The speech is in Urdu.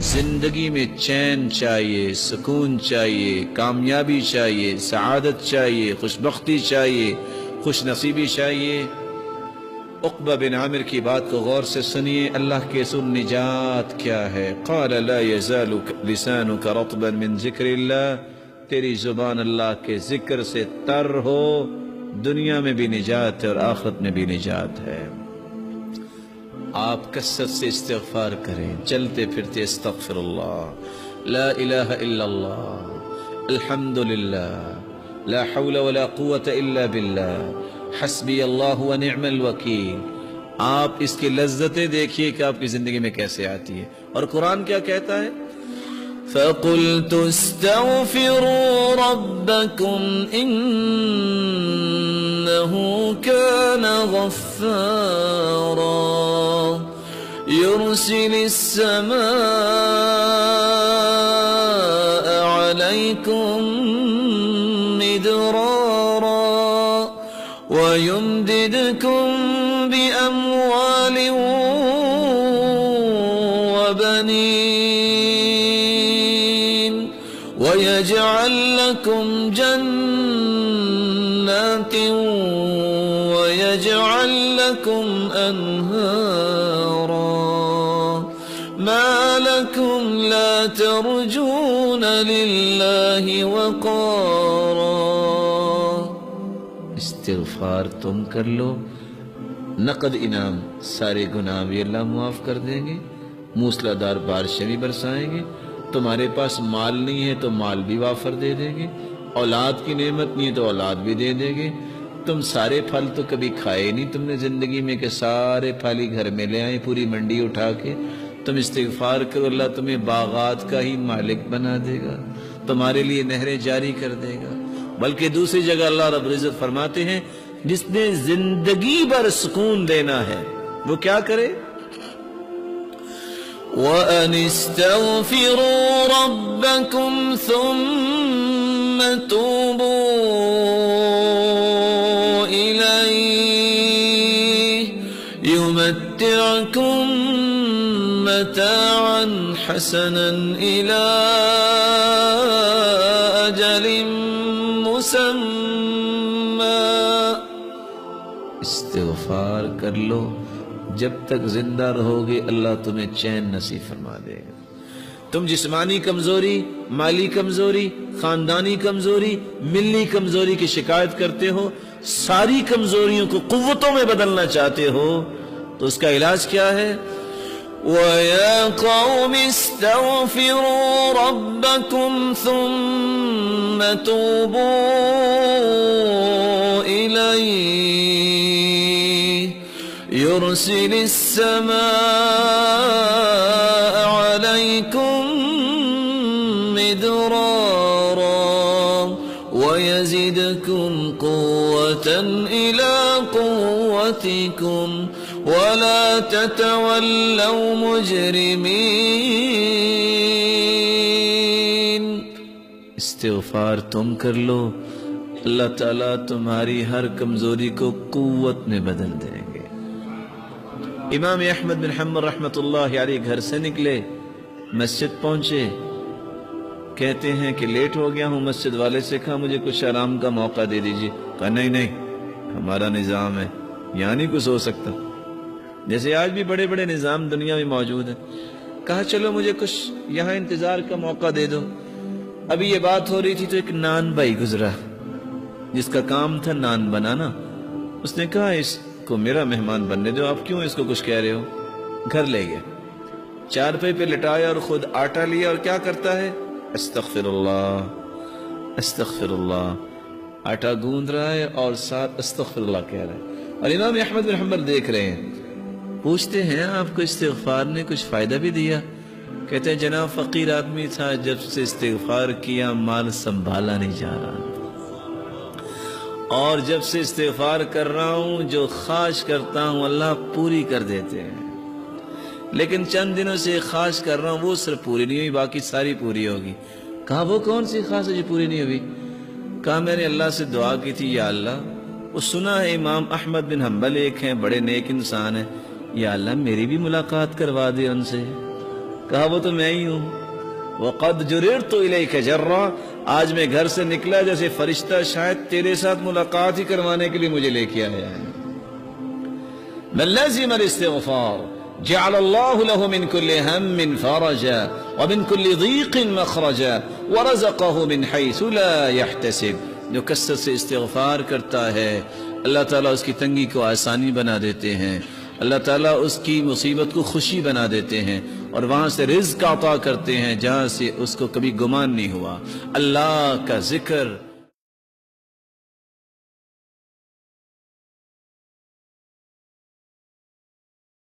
زندگی میں چین چاہیے، سکون چاہیے، کامیابی چاہیے، سعادت چاہیے، خوش بختی چاہیے، خوش نصیبی چاہیے۔ عقبہ بن عامر کی بات کو غور سے سنیے، اللہ کے رسول نجات کیا ہے؟ قال لا يزال لسانك رطبا من ذکر اللہ، تیری زبان اللہ کے ذکر سے تر ہو، دنیا میں بھی نجات ہے اور آخرت میں بھی نجات ہے۔ آپ کثرت سے استغفار کریں، چلتے پھرتے استغفر اللہ، لا الہ الا اللہ، الحمدللہ، لا حول ولا قوة الا باللہ، حسبی اللہ ونعم الوکیل۔ آپ اس کی لذتیں دیکھیے کہ آپ کی زندگی میں کیسے آتی ہے۔ اور قرآن کیا کہتا ہے؟ فَقُلْتُ اسْتَغْفِرُوا رَبَّكُمْ إِنَّهُ كَانَ غَفَّارًا يُرْسِلِ السَّمَاءَ عَلَيْكُمْ مِدْرَارًا وَيُمْدِدْكُمْ بِأَمْوَالٍ وَبَنِينَ وَيَجْعَلْ لَكُمْ جَنَّاتٍ وَيَجْعَلْ لَكُمْ أَنْهَارًا مَا لَكُمْ لَا تَرْجُونَ لِلَّهِ وَقَارًا۔ استغفار تم کر لو، نقد انعام، سارے گناہ بھی اللہ معاف کر دیں گے، موسلا دار بارشیں بھی برسائیں گے، تمہارے پاس مال نہیں ہے تو مال بھی وافر دے دیں گے، اولاد کی نعمت نہیں ہے تو اولاد بھی دے دیں گے۔ تم سارے پھل تو کبھی کھائے نہیں تم نے زندگی میں کہ سارے پھل ہی گھر میں لے آئے پوری منڈی اٹھا کے۔ تم استغفار کرو، اللہ تمہیں باغات کا ہی مالک بنا دے گا، تمہارے لیے نہریں جاری کر دے گا۔ بلکہ دوسری جگہ اللہ رب العزت فرماتے ہیں جس نے زندگی بھر سکون دینا ہے وہ کیا کرے؟ وَأَنِ اسْتَغْفِرُوا رَبَّكُمْ ثُمَّ تُوبُوا إِلَيْهِ يُمَتِّعْكُمْ مَتَاعًا حَسَنًا إِلَىٰ أَجَلٍ مسمى۔ استغفار کر لو، جب تک زندہ رہو گے اللہ تمہیں چین نصیب فرما دے گا۔ تم جسمانی کمزوری، مالی کمزوری، خاندانی کمزوری، ملی کمزوری کی شکایت کرتے ہو، ساری کمزوریوں کو قوتوں میں بدلنا چاہتے ہو تو اس کا علاج کیا ہے؟ وَيَا قَوْمِ اسْتَغْفِرُوا رَبَّكُمْ ثُمَّ تُوبُوا إِلَيْهِ يُرْسِلِ السَّمَاءَ عَلَيْكُمْ مِدْرَارًا وَيَزِدْكُمْ قُوَّةً إِلَىٰ قُوَّتِكُمْ وَلَا تَتَوَلَّوْا مُجْرِمِينَ۔ استغفار تم کر لو، اللہ تعالیٰ تمہاری ہر کمزوری کو قوت میں بدل دیں گے۔ امام احمد بن حنبل رحمۃ اللہ علیہ گھر سے نکلے، مسجد پہنچے، کہتے ہیں کہ لیٹ ہو گیا ہوں، مسجد والے سے کہا مجھے کچھ آرام کا موقع دے دیجیے۔ کہا نہیں ہمارا نظام ہے، یہاں نہیں کچھ ہو سکتا، جیسے آج بھی بڑے بڑے نظام دنیا میں موجود ہیں۔ کہا چلو مجھے کچھ یہاں انتظار کا موقع دے دو۔ ابھی یہ بات ہو رہی تھی تو ایک نان بھائی گزرا جس کا کام تھا نان بنانا۔ اس نے کہا اس کو میرا مہمان بننے دو، آپ کیوں اس کو کچھ کہہ رہے ہو؟ گھر لے گیا، چارپائی پہ لٹایا اور خود آٹا لیا اور کیا کرتا ہے؟ استغفر اللہ استغفر اللہ، آٹا گوندھ رہا ہے اور ساتھ استغفر اللہ کہہ رہا ہے۔ اور امام احمد بن حنبل دیکھ رہے ہیں، پوچھتے ہیں آپ کو استغفار نے کچھ فائدہ بھی دیا؟ کہتے ہیں جناب فقیر آدمی تھا، جب سے استغفار کیا مال سنبھالا نہیں جا رہا، اور جب سے استغفار کر رہا ہوں جو خواہش کرتا ہوں اللہ پوری کر دیتے ہیں، لیکن چند دنوں سے خواہش کر رہا ہوں وہ صرف پوری نہیں ہوئی، باقی ساری پوری ہوگی۔ کہا وہ کون سی خواہش ہے جو پوری نہیں ہوئی؟ کہا میں نے اللہ سے دعا کی تھی، یا اللہ وہ سنا ہے امام احمد بن حنبل ایک ہیں بڑے نیک انسان ہیں، یا اللہ میری بھی ملاقات کروا دے ان سے۔ کہا وہ تو میں ہی ہوں. وَقَدْ جُرِرْتُ إِلَيْكَ جَرًّا، آج میں گھر سے نکلا جیسے فرشتہ شاید تیرے ساتھ ملاقات ہی کروانے کے لیے مجھے لے کے آیا ہے. مَنْ لَزِمَ الْإِسْتِغْفَارَ جعل الله له من كل هم فرجا ومن كل ضيق مخرجا ورزقه من حيث لا يحتسب. جو کثرت سے استغفار کرتا ہے اللہ تعالیٰ اس کی تنگی کو آسانی بنا دیتے ہیں، اللہ تعالیٰ اس کی مصیبت کو خوشی بنا دیتے ہیں، اور وہاں سے رزق عطا کرتے ہیں جہاں سے اس کو کبھی گمان نہیں ہوا. اللہ کا ذکر